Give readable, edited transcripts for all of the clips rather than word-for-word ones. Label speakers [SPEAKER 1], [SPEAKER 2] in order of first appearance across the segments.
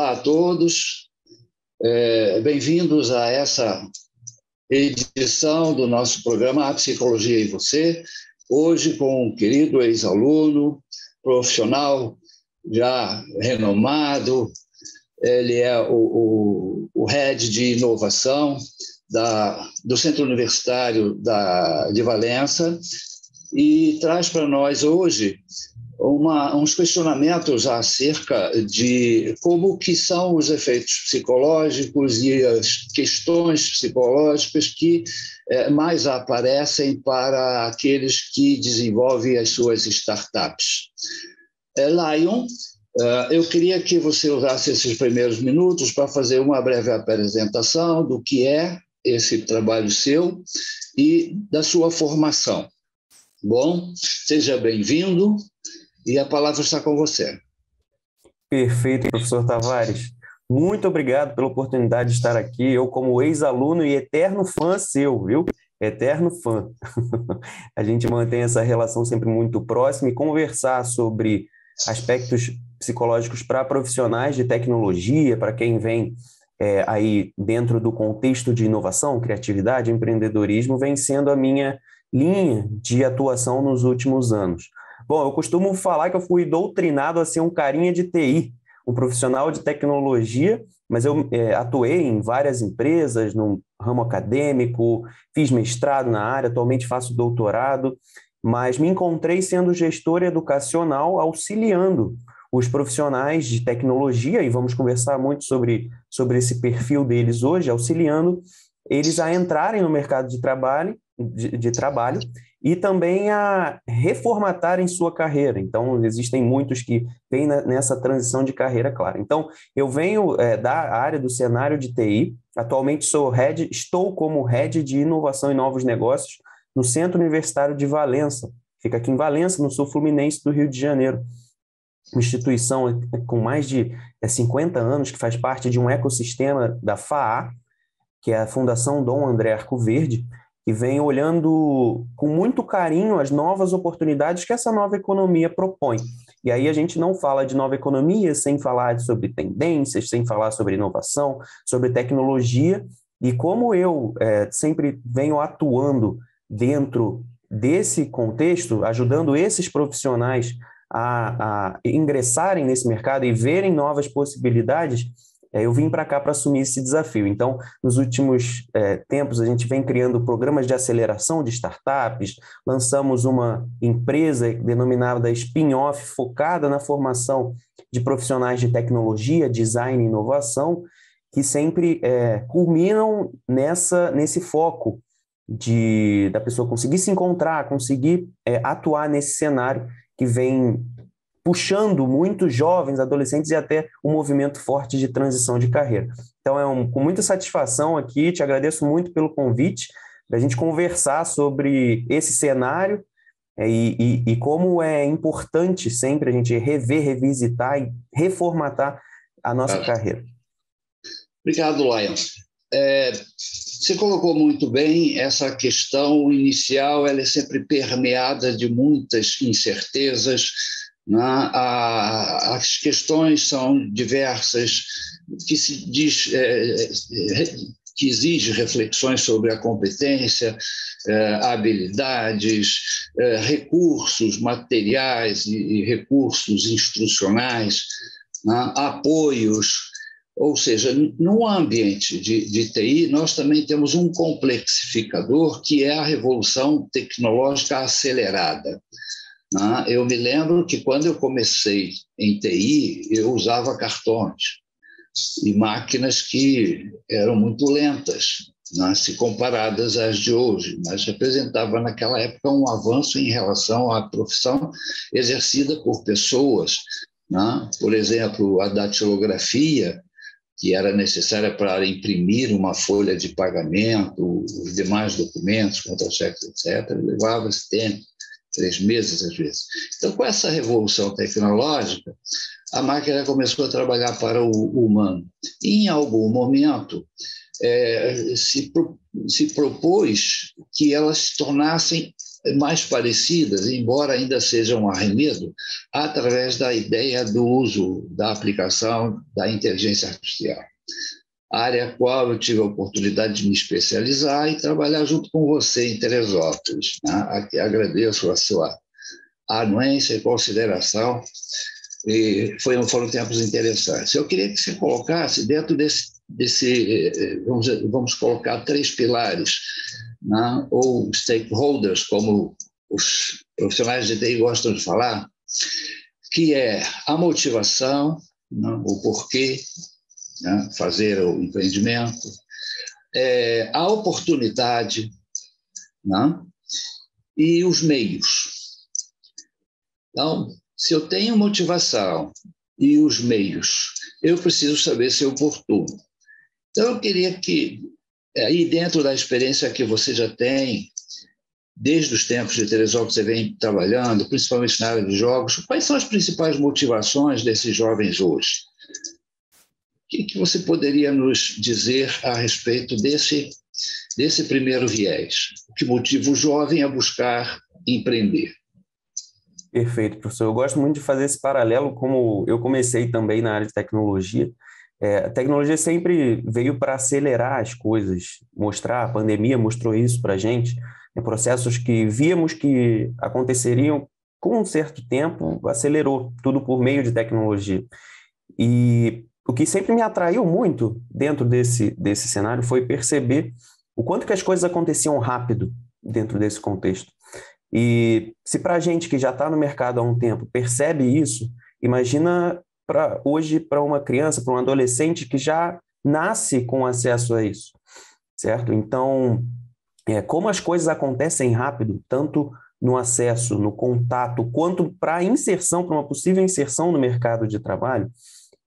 [SPEAKER 1] Olá a todos, bem-vindos a essa edição do nosso programa A Psicologia e Você, hoje com um querido ex-aluno, profissional já renomado. Ele é o head de inovação do Centro Universitário de Valença e traz para nós hoje uns questionamentos acerca de como que são os efeitos psicológicos e as questões psicológicas que mais aparecem para aqueles que desenvolvem as suas startups. Lion, eu queria que você usasse esses primeiros minutos para fazer uma breve apresentação do que é esse trabalho seu e da sua formação. Bom, seja bem-vindo. E a palavra está com você.
[SPEAKER 2] Perfeito, professor Tavares. Muito obrigado pela oportunidade de estar aqui. Eu, como ex-aluno e eterno fã seu, viu? Eterno fã. A gente mantém essa relação sempre muito próxima e conversar sobre aspectos psicológicos para profissionais de tecnologia, para quem vem aí dentro do contexto de inovação, criatividade, empreendedorismo, vem sendo a minha linha de atuação nos últimos anos. Bom, eu costumo falar que eu fui doutrinado a ser um carinha de TI, um profissional de tecnologia, mas eu atuei em várias empresas, no ramo acadêmico, fiz mestrado na área, atualmente faço doutorado, mas me encontrei sendo gestor educacional, auxiliando os profissionais de tecnologia, e vamos conversar muito sobre esse perfil deles hoje, auxiliando eles a entrarem no mercado de trabalho e também a reformatarem sua carreira. Então, existem muitos que vêm nessa transição de carreira, claro. Então, eu venho da área do cenário de TI, atualmente estou como head de inovação e novos negócios no Centro Universitário de Valença, fica aqui em Valença, no sul fluminense do Rio de Janeiro. Uma instituição com mais de 50 anos, que faz parte de um ecossistema da FAA, que é a Fundação Dom André Arcoverde, e vem olhando com muito carinho as novas oportunidades que essa nova economia propõe. E aí a gente não fala de nova economia sem falar sobre tendências, sem falar sobre inovação, sobre tecnologia, e como eu sempre venho atuando dentro desse contexto, ajudando esses profissionais a ingressarem nesse mercado e verem novas possibilidades, eu vim para cá para assumir esse desafio. Então, nos últimos tempos, a gente vem criando programas de aceleração de startups, lançamos uma empresa denominada Spin-Off, focada na formação de profissionais de tecnologia, design e inovação, que sempre culminam nesse foco da pessoa conseguir se encontrar, conseguir atuar nesse cenário que vem puxando muitos jovens, adolescentes e até um movimento forte de transição de carreira. Então, com muita satisfação aqui, te agradeço muito pelo convite, para a gente conversar sobre esse cenário e como é importante sempre a gente revisitar e reformatar a nossa carreira.
[SPEAKER 1] Obrigado, Lion. Você colocou muito bem essa questão inicial, ela é sempre permeada de muitas incertezas. As questões são diversas, que exige reflexões sobre a competência, habilidades, recursos materiais e recursos instrucionais, apoios. Ou seja, no ambiente de TI, nós também temos um complexificador que é a revolução tecnológica acelerada. Eu me lembro que quando eu comecei em TI, eu usava cartões e máquinas que eram muito lentas, se comparadas às de hoje, mas representava naquela época um avanço em relação à profissão exercida por pessoas. Por exemplo, a datilografia, que era necessária para imprimir uma folha de pagamento, os demais documentos, contra-cheques, etc., levava esse tempo. 3 meses, às vezes. Então, com essa revolução tecnológica, a máquina começou a trabalhar para o humano. E, em algum momento, se propôs que elas se tornassem mais parecidas, embora ainda seja um arremedo, através da ideia do uso, da aplicação da inteligência artificial. Área a qual eu tive a oportunidade de me especializar e trabalhar junto com você em Teresópolis. Né? Aqui agradeço a sua anuência e consideração, e foram tempos interessantes. Eu queria que você colocasse dentro vamos colocar 3 pilares, né? Ou stakeholders, como os profissionais de TI gostam de falar, que é a motivação, né? O porquê, né? Fazer o empreendimento, a oportunidade, né? E os meios. Então, se eu tenho motivação e os meios, eu preciso saber se é oportuno. Então, eu queria que, aí dentro da experiência que você já tem, desde os tempos de Teresópolis que você vem trabalhando, principalmente na área de jogos, quais são as principais motivações desses jovens hoje? O que você poderia nos dizer a respeito desse primeiro viés? O que motiva o jovem a buscar empreender?
[SPEAKER 2] Perfeito, professor. Eu gosto muito de fazer esse paralelo, como eu comecei também na área de tecnologia. A tecnologia sempre veio para acelerar as coisas, mostrar, a pandemia mostrou isso para a gente, processos que víamos que aconteceriam com um certo tempo, acelerou tudo por meio de tecnologia. E o que sempre me atraiu muito dentro desse cenário foi perceber o quanto que as coisas aconteciam rápido dentro desse contexto. E se para a gente que já está no mercado há um tempo percebe isso, imagina hoje para uma criança, para um adolescente que já nasce com acesso a isso, certo? Então, como as coisas acontecem rápido, tanto no acesso, no contato, quanto para a inserção, para uma possível inserção no mercado de trabalho,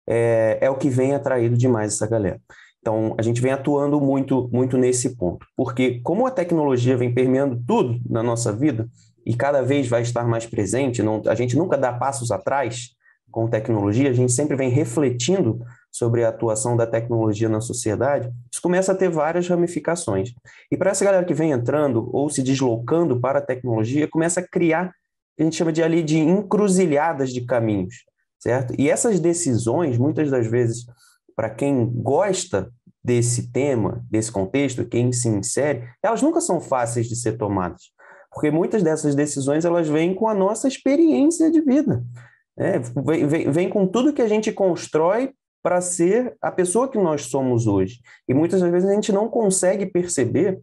[SPEAKER 2] é o que vem atraído demais essa galera. Então, a gente vem atuando muito, muito nesse ponto, porque como a tecnologia vem permeando tudo na nossa vida e cada vez vai estar mais presente, a gente nunca dá passos atrás com tecnologia, a gente sempre vem refletindo sobre a atuação da tecnologia na sociedade, isso começa a ter várias ramificações. E para essa galera que vem entrando ou se deslocando para a tecnologia, começa a criar, a gente chama de encruzilhadas de caminhos, certo? E essas decisões, muitas das vezes, para quem gosta desse tema, desse contexto, quem se insere, elas nunca são fáceis de ser tomadas, porque muitas dessas decisões elas vêm com a nossa experiência de vida, né? Vem com tudo que a gente constrói para ser a pessoa que nós somos hoje. E muitas das vezes a gente não consegue perceber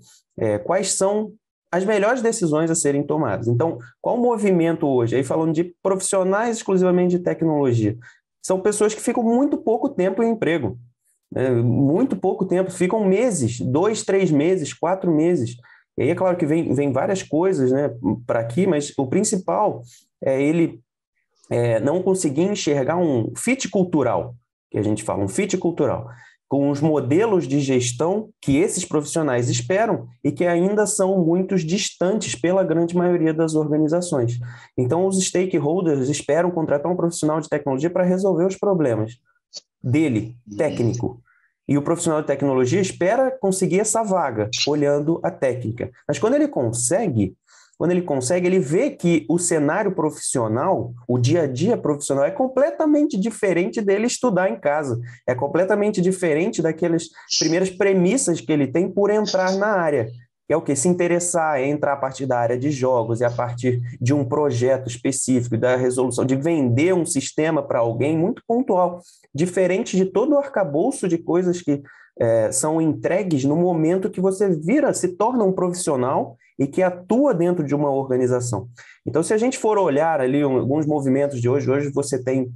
[SPEAKER 2] quais são as melhores decisões a serem tomadas. Então, qual o movimento hoje? Aí falando de profissionais exclusivamente de tecnologia, são pessoas que ficam muito pouco tempo em emprego, né? Muito pouco tempo, ficam meses, 2, 3 meses, 4 meses. E aí é claro que vem várias coisas, né, para aqui, mas o principal é ele não conseguir enxergar um fit cultural, que a gente fala, um fit cultural, com os modelos de gestão que esses profissionais esperam e que ainda são muito distantes pela grande maioria das organizações. Então, os stakeholders esperam contratar um profissional de tecnologia para resolver os problemas dele, técnico. E o profissional de tecnologia espera conseguir essa vaga, olhando a técnica. Mas quando ele consegue, ele vê que o cenário profissional, o dia a dia profissional, é completamente diferente dele estudar em casa. É completamente diferente daquelas primeiras premissas que ele tem por entrar na área. Que é o quê? Se interessar, entrar a partir da área de jogos e a partir de um projeto específico, da resolução, de vender um sistema para alguém muito pontual, diferente de todo o arcabouço de coisas que são entregues no momento que você se torna um profissional e que atua dentro de uma organização. Então, se a gente for olhar ali alguns movimentos de hoje você tem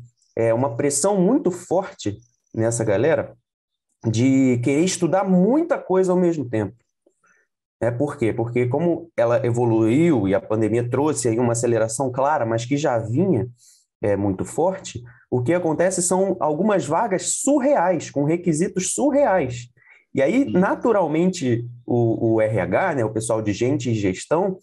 [SPEAKER 2] uma pressão muito forte nessa galera de querer estudar muita coisa ao mesmo tempo. Por quê? Porque como ela evoluiu e a pandemia trouxe aí uma aceleração clara, mas que já vinha muito forte, o que acontece são algumas vagas surreais, com requisitos surreais. E aí, naturalmente, o RH, né, o pessoal de gente e gestão,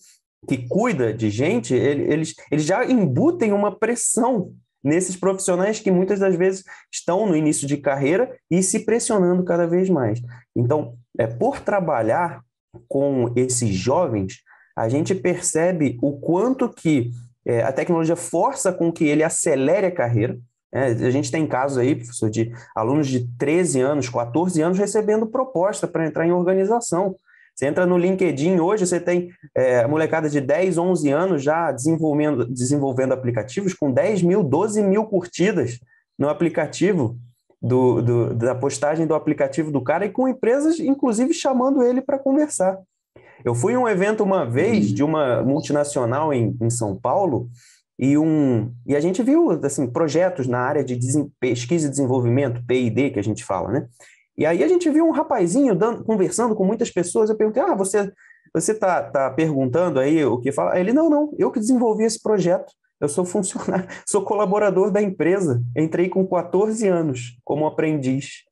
[SPEAKER 2] que cuida de gente, eles já embutem uma pressão nesses profissionais que muitas das vezes estão no início de carreira e se pressionando cada vez mais. Então, por trabalhar com esses jovens, a gente percebe o quanto que a tecnologia força com que ele acelere a carreira. A gente tem casos aí, professor, de alunos de 13 anos, 14 anos recebendo proposta para entrar em organização. Você entra no LinkedIn hoje, você tem a molecada de 10, 11 anos já desenvolvendo aplicativos com 10 mil, 12 mil curtidas no aplicativo, da postagem do aplicativo do cara, e com empresas, inclusive, chamando ele para conversar. Eu fui em um evento uma vez de uma multinacional em São Paulo, e a gente viu assim, projetos na área de pesquisa e desenvolvimento, P&D, que a gente fala, né? E aí a gente viu um rapazinho conversando com muitas pessoas. Eu perguntei, você tá perguntando aí o que fala? Ele, não, eu que desenvolvi esse projeto. Eu sou funcionário, sou colaborador da empresa. Entrei com 14 anos como aprendiz.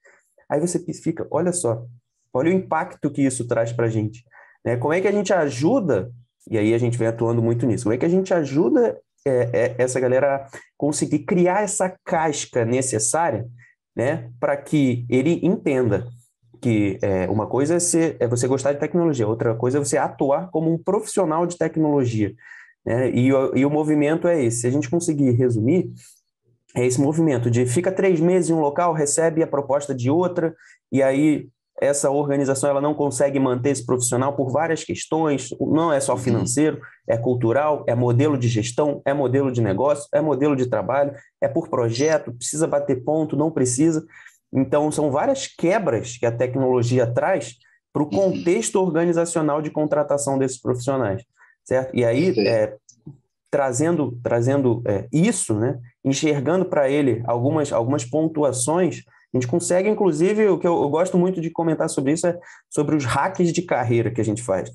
[SPEAKER 2] Aí você fica, olha só, olha o impacto que isso traz para a gente. Né? Como é que a gente ajuda, e aí a gente vem atuando muito nisso, como é que a gente ajuda essa galera a conseguir criar essa casca necessária, né, para que ele entenda que uma coisa é você gostar de tecnologia, outra coisa é você atuar como um profissional de tecnologia, né? E o movimento é esse. Se a gente conseguir resumir, é esse movimento de fica 3 meses em um local, recebe a proposta de outra, e aí essa organização ela não consegue manter esse profissional por várias questões, não é só financeiro, é cultural, é modelo de gestão, é modelo de negócio, é modelo de trabalho, é por projeto, precisa bater ponto, não precisa. Então, são várias quebras que a tecnologia traz para o contexto organizacional de contratação desses profissionais, certo? E aí, trazendo isso, né, enxergando para ele algumas pontuações, a gente consegue, inclusive, o que eu gosto muito de comentar sobre isso é sobre os hacks de carreira que a gente faz.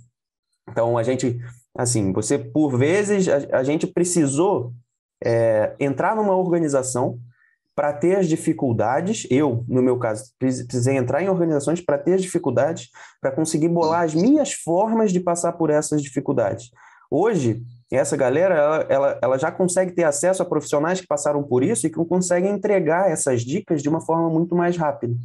[SPEAKER 2] Então, a gente, assim, por vezes, a gente precisou entrar numa organização para ter as dificuldades, no meu caso, precisei entrar em organizações para ter as dificuldades, para conseguir bolar as minhas formas de passar por essas dificuldades. Hoje, essa galera ela já consegue ter acesso a profissionais que passaram por isso e que conseguem entregar essas dicas de uma forma muito mais rápida.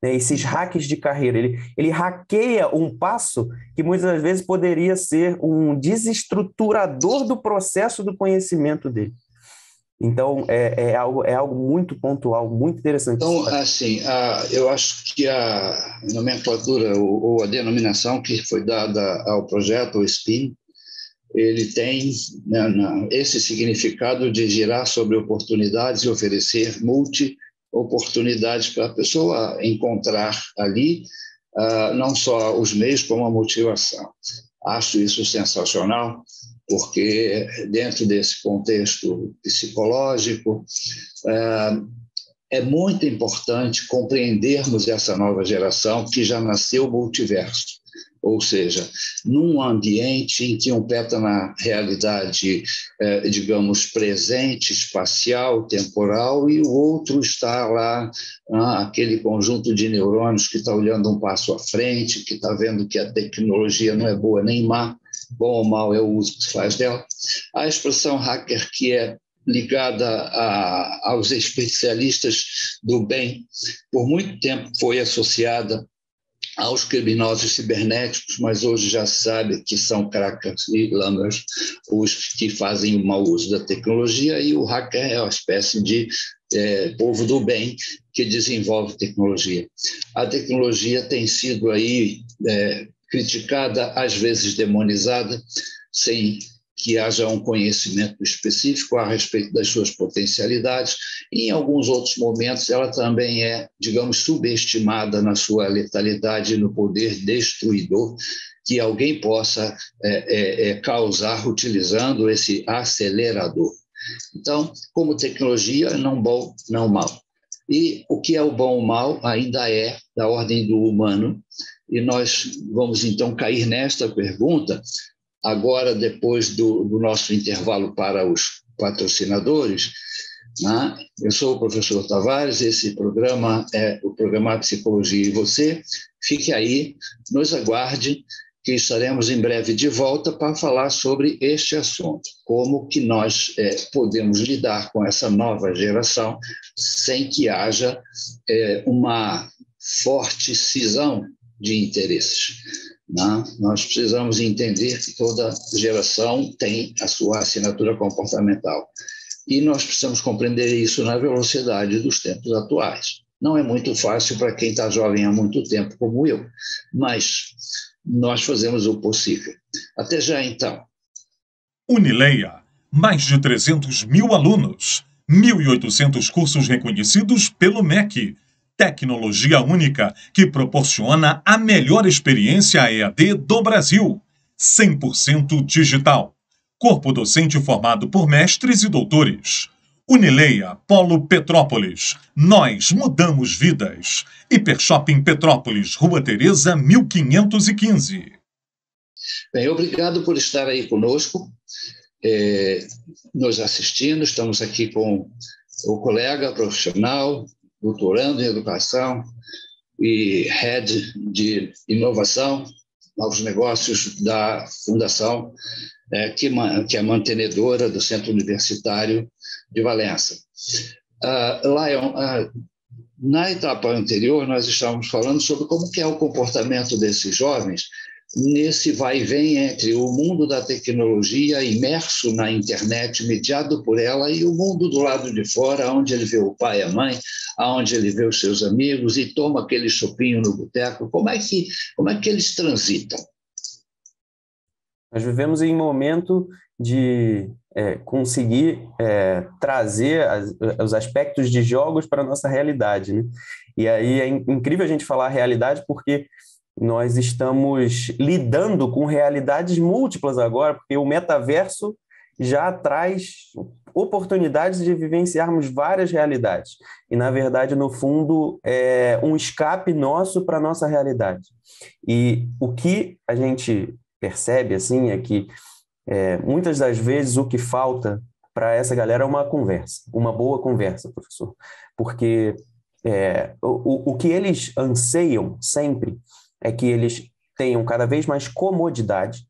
[SPEAKER 2] Né? Esses hacks de carreira, ele hackeia um passo que muitas das vezes poderia ser um desestruturador do processo do conhecimento dele. Então, é algo muito pontual, muito interessante.
[SPEAKER 1] Então, assim, eu acho que a nomenclatura ou a denominação que foi dada ao projeto, o SPIN, ele tem esse significado de girar sobre oportunidades e oferecer multi-oportunidades para a pessoa encontrar ali não só os meios, como a motivação. Acho isso sensacional, porque dentro desse contexto psicológico é muito importante compreendermos essa nova geração que já nasceu multiverso. Ou seja, num ambiente em que um pé está na realidade, digamos, presente, espacial, temporal, e o outro está lá, aquele conjunto de neurônios que está olhando um passo à frente, que está vendo que a tecnologia não é boa nem má, bom ou mal é o uso que se faz dela. A expressão hacker, que é ligada aos especialistas do bem, por muito tempo foi associada aos criminosos cibernéticos, mas hoje já se sabe que são crackers e lammers os que fazem o mau uso da tecnologia, e o hacker é uma espécie de povo do bem que desenvolve tecnologia. A tecnologia tem sido aí criticada, às vezes demonizada, sem que haja um conhecimento específico a respeito das suas potencialidades. E, em alguns outros momentos, ela também é, digamos, subestimada na sua letalidade, no poder destruidor que alguém possa causar utilizando esse acelerador. Então, como tecnologia, não bom, não mal. E o que é o bom ou mal ainda é da ordem do humano. E nós vamos, então, cair nesta pergunta, agora, depois do nosso intervalo para os patrocinadores. Né? Eu sou o professor Tavares, esse programa é o programa Psicologia e Você. Fique aí, nos aguarde, que estaremos em breve de volta para falar sobre este assunto, como que nós podemos lidar com essa nova geração sem que haja uma forte cisão de interesses. né? Nós precisamos entender que toda geração tem a sua assinatura comportamental. E nós precisamos compreender isso na velocidade dos tempos atuais. Não é muito fácil para quem está jovem há muito tempo, como eu, mas nós fazemos o possível. Até já, então.
[SPEAKER 3] Unileia, mais de 300 mil alunos, 1.800 cursos reconhecidos pelo MEC. Tecnologia única que proporciona a melhor experiência EAD do Brasil. 100% digital. Corpo docente formado por mestres e doutores. Unileia, Polo Petrópolis. Nós mudamos vidas. Hipershopping Petrópolis, Rua Tereza, 1515.
[SPEAKER 1] Bem, obrigado por estar aí conosco, nos assistindo. Estamos aqui com o colega profissional, doutorando em educação e head de inovação, novos negócios da Fundação, que é mantenedora do Centro Universitário de Valença. Lion, na etapa anterior, nós estávamos falando sobre como que é o comportamento desses jovens nesse vai e vem entre o mundo da tecnologia imerso na internet, mediado por ela, e o mundo do lado de fora, onde ele vê o pai e a mãe, onde ele vê os seus amigos e toma aquele chopinho no boteco. Como é que eles transitam?
[SPEAKER 2] Nós vivemos em um momento de conseguir trazer os aspectos de jogos para a nossa realidade, né? E aí é incrível a gente falar realidade porque nós estamos lidando com realidades múltiplas agora, porque o metaverso já traz oportunidades de vivenciarmos várias realidades. E, na verdade, no fundo, é um escape nosso para a nossa realidade. E o que a gente percebe assim, é que muitas das vezes o que falta para essa galera é uma conversa, uma boa conversa, professor. Porque o que eles anseiam sempre é que eles tenham cada vez mais comodidade,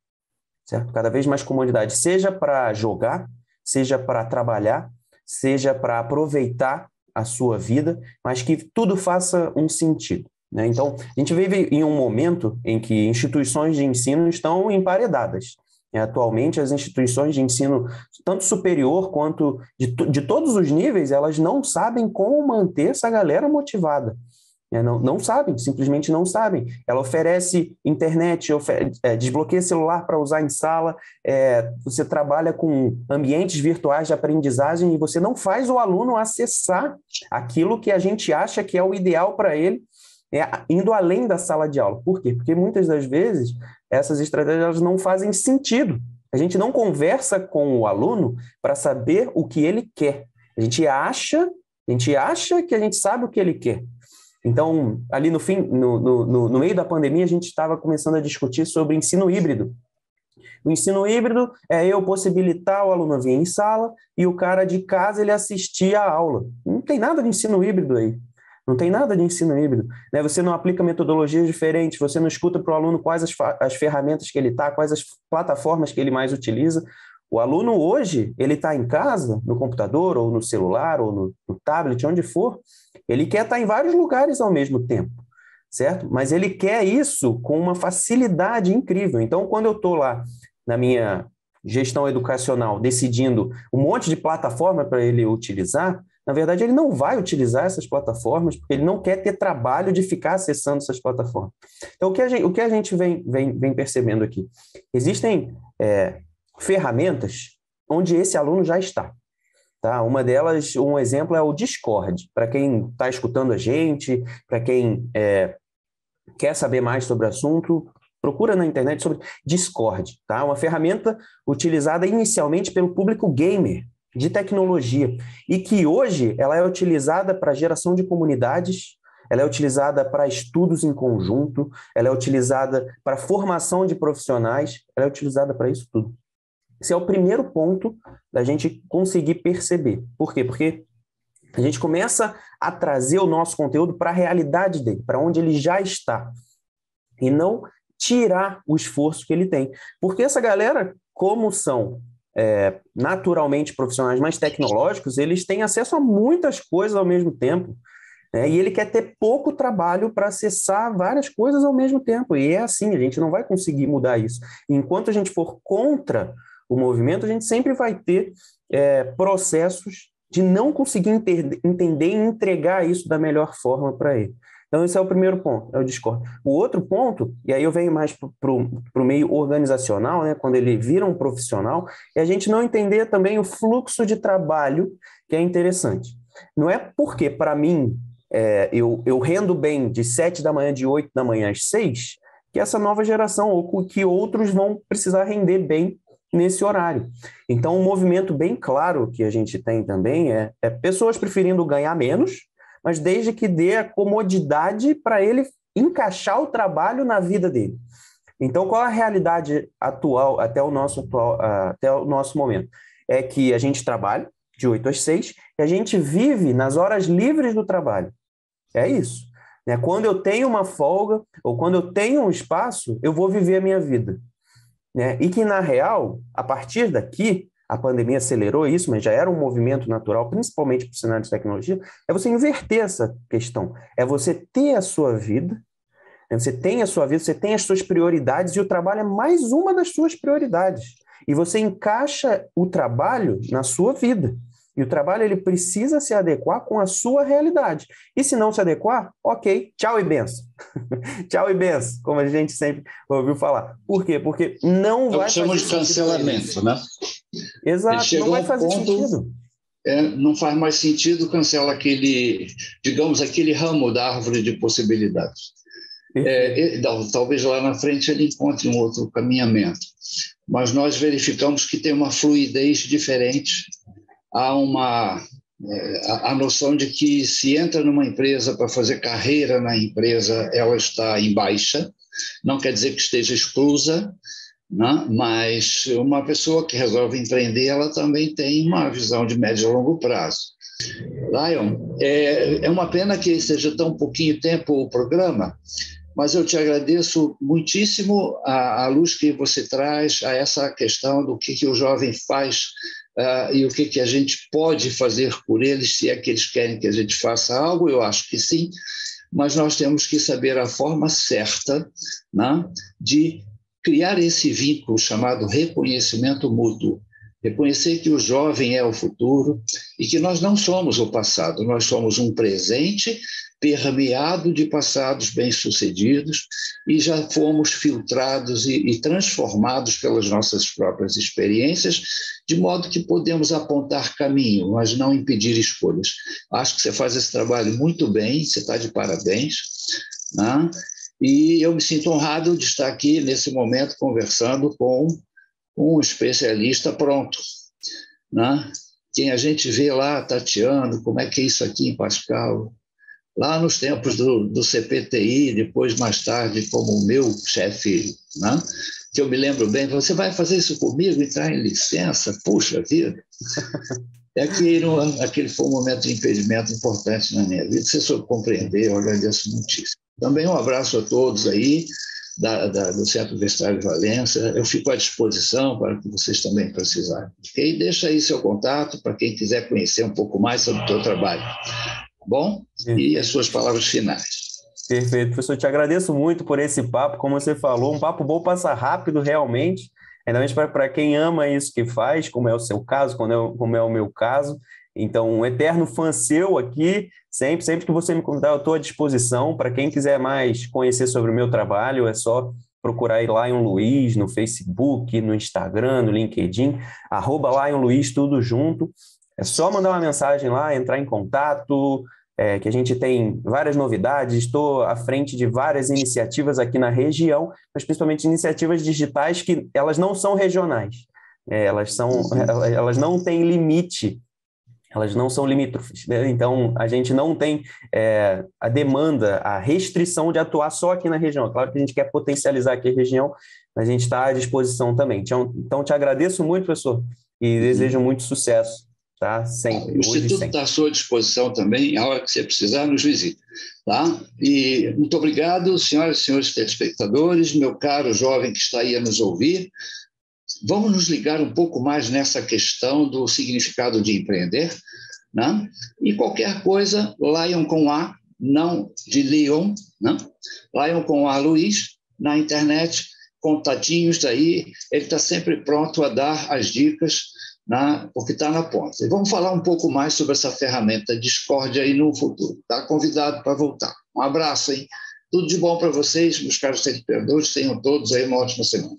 [SPEAKER 2] certo? Cada vez mais comodidade, seja para jogar, seja para trabalhar, seja para aproveitar a sua vida, mas que tudo faça um sentido, né? Então, a gente vive em um momento em que instituições de ensino estão emparedadas. Atualmente, as instituições de ensino, tanto superior quanto de todos os níveis, elas não sabem como manter essa galera motivada. Não sabem, simplesmente não sabem. Ela oferece internet, desbloqueia celular para usar em sala, você trabalha com ambientes virtuais de aprendizagem e você não faz o aluno acessar aquilo que a gente acha que é o ideal para ele, indo além da sala de aula. Por quê? Porque muitas das vezes essas estratégias elas não fazem sentido. A gente não conversa com o aluno para saber o que ele quer. A gente acha que a gente sabe o que ele quer. Então, ali no meio da pandemia, a gente estava começando a discutir sobre ensino híbrido. O ensino híbrido é eu possibilitar o aluno vir em sala e o cara de casa ele assistir a aula. Não tem nada de ensino híbrido aí. Não tem nada de ensino híbrido, né? Você não aplica metodologias diferentes, você não escuta para o aluno quais as ferramentas que ele está, quais as plataformas que ele mais utiliza. O aluno hoje, ele está em casa, no computador, ou no celular, ou no tablet, onde for, ele quer estar em vários lugares ao mesmo tempo, certo? Mas ele quer isso com uma facilidade incrível. Então, quando eu estou lá na minha gestão educacional decidindo um monte de plataforma para ele utilizar, na verdade, ele não vai utilizar essas plataformas porque ele não quer ter trabalho de ficar acessando essas plataformas. Então, o que a gente vem percebendo aqui? Existem ferramentas onde esse aluno já está. Tá? Uma delas, um exemplo é o Discord. Para quem está escutando a gente, para quem quer saber mais sobre o assunto, procura na internet sobre Discord. Tá? Uma ferramenta utilizada inicialmente pelo público gamer de tecnologia e que hoje ela é utilizada para geração de comunidades, ela é utilizada para estudos em conjunto, ela é utilizada para formação de profissionais, ela é utilizada para isso tudo. Esse é o primeiro ponto da gente conseguir perceber. Por quê? Porque a gente começa a trazer o nosso conteúdo para a realidade dele, para onde ele já está, e não tirar o esforço que ele tem. Porque essa galera, como são naturalmente profissionais mais tecnológicos, eles têm acesso a muitas coisas ao mesmo tempo. né? E ele quer ter pouco trabalho para acessar várias coisas ao mesmo tempo. E é assim, a gente não vai conseguir mudar isso. Enquanto a gente for contra o movimento, a gente sempre vai ter processos de não conseguir entender e entregar isso da melhor forma para ele. Então, esse é o primeiro ponto, eu discordo. O outro ponto, e aí eu venho mais para o meio organizacional, né, quando ele vira um profissional, é a gente não entender também o fluxo de trabalho, que é interessante. Não é porque, para mim, eu rendo bem de 7 da manhã, de 8 da manhã às 6, que essa nova geração, ou que outros vão precisar render bem nesse horário. Então, um movimento bem claro que a gente tem também é pessoas preferindo ganhar menos, mas desde que dê a comodidade para ele encaixar o trabalho na vida dele. Então, qual é a realidade atual, até o nosso momento? É que a gente trabalha de 8 às 6 e a gente vive nas horas livres do trabalho. É isso. Né? Quando eu tenho uma folga ou quando eu tenho um espaço, eu vou viver a minha vida. Né? E que, na real, a partir daqui, a pandemia acelerou isso, mas já era um movimento natural, principalmente para o cenário de tecnologia, é você inverter essa questão. É você ter a sua vida, né? Você tem a sua vida, você tem as suas prioridades, e o trabalho é mais uma das suas prioridades. E você encaixa o trabalho na sua vida. E o trabalho ele precisa se adequar com a sua realidade. E se não se adequar, ok, tchau e benção. Tchau e benção, como a gente sempre ouviu falar. Por quê? Porque não vai fazer
[SPEAKER 1] sentido. Chamamos de cancelamento, né?
[SPEAKER 2] Exato, não vai fazer sentido.
[SPEAKER 1] Não faz mais sentido, cancela aquele ramo da árvore de possibilidades. Talvez lá na frente ele encontre um outro caminhamento. Mas nós verificamos que tem uma fluidez diferente. Há a noção de que se entra numa empresa para fazer carreira na empresa, ela está em baixa, não quer dizer que esteja exclusa, né? Mas uma pessoa que resolve empreender, ela também tem uma visão de médio e longo prazo. Lion, é uma pena que seja tão pouquinho tempo o programa, mas eu te agradeço muitíssimo a luz que você traz a essa questão do que o jovem faz e o que a gente pode fazer por eles, se é que eles querem que a gente faça algo. Eu acho que sim, mas nós temos que saber a forma certa, né, de criar esse vínculo chamado reconhecimento mútuo. Reconhecer que o jovem é o futuro e que nós não somos o passado, nós somos um presente permeado de passados bem-sucedidos e já fomos filtrados e transformados pelas nossas próprias experiências, de modo que podemos apontar caminho, mas não impedir escolhas. Acho que você faz esse trabalho muito bem, você está de parabéns, né? E eu me sinto honrado de estar aqui nesse momento conversando com um especialista pronto, né? Quem a gente vê lá tateando, como é que é isso aqui em Pascal, lá nos tempos do CPTI, depois mais tarde como o meu chefe, né? Que eu me lembro bem, você vai fazer isso comigo, entrar em licença? Puxa vida! Aquele foi um momento de impedimento importante na minha vida, você soube compreender, eu agradeço muitíssimo. Também um abraço a todos aí, do Centro Universitário de Valença. Eu fico à disposição para que vocês também precisarem. E deixa aí seu contato para quem quiser conhecer um pouco mais sobre o teu trabalho. Bom? E as suas palavras finais.
[SPEAKER 2] Perfeito, professor. Te agradeço muito por esse papo. Como você falou, um papo bom passa rápido, realmente. Ainda mais para quem ama isso que faz, como é o seu caso, como é o meu caso. Então, um eterno fã seu aqui. Sempre que você me convidar, eu estou à disposição. Para quem quiser mais conhecer sobre o meu trabalho, é só procurar Lion Luiz no Facebook, no Instagram, no LinkedIn, @Lion Luiz, tudo junto. É só mandar uma mensagem lá, entrar em contato, que a gente tem várias novidades. Estou à frente de várias iniciativas aqui na região, mas principalmente iniciativas digitais que elas não são regionais. Elas não têm limite. Elas não são limítrofes, né? Então, a gente não tem a demanda, a restrição de atuar só aqui na região. Claro que a gente quer potencializar aqui a região, mas a gente está à disposição também. Então, te agradeço muito, professor, e desejo muito sucesso, tá? Sempre.
[SPEAKER 1] O Instituto está à sua disposição também, a hora que você precisar, nos visite, tá? E muito obrigado, senhoras e senhores telespectadores, meu caro jovem que está aí a nos ouvir. Vamos nos ligar um pouco mais nessa questão do significado de empreender, né? E qualquer coisa, Lion com A, não de Lion, né? Lion com A Luiz, na internet, contatinhos daí, ele está sempre pronto a dar as dicas, porque está na ponta. E vamos falar um pouco mais sobre essa ferramenta Discord aí no futuro. Está convidado para voltar. Um abraço, hein? Tudo de bom para vocês, meus caros telespectadores. Tenham todos aí uma ótima semana.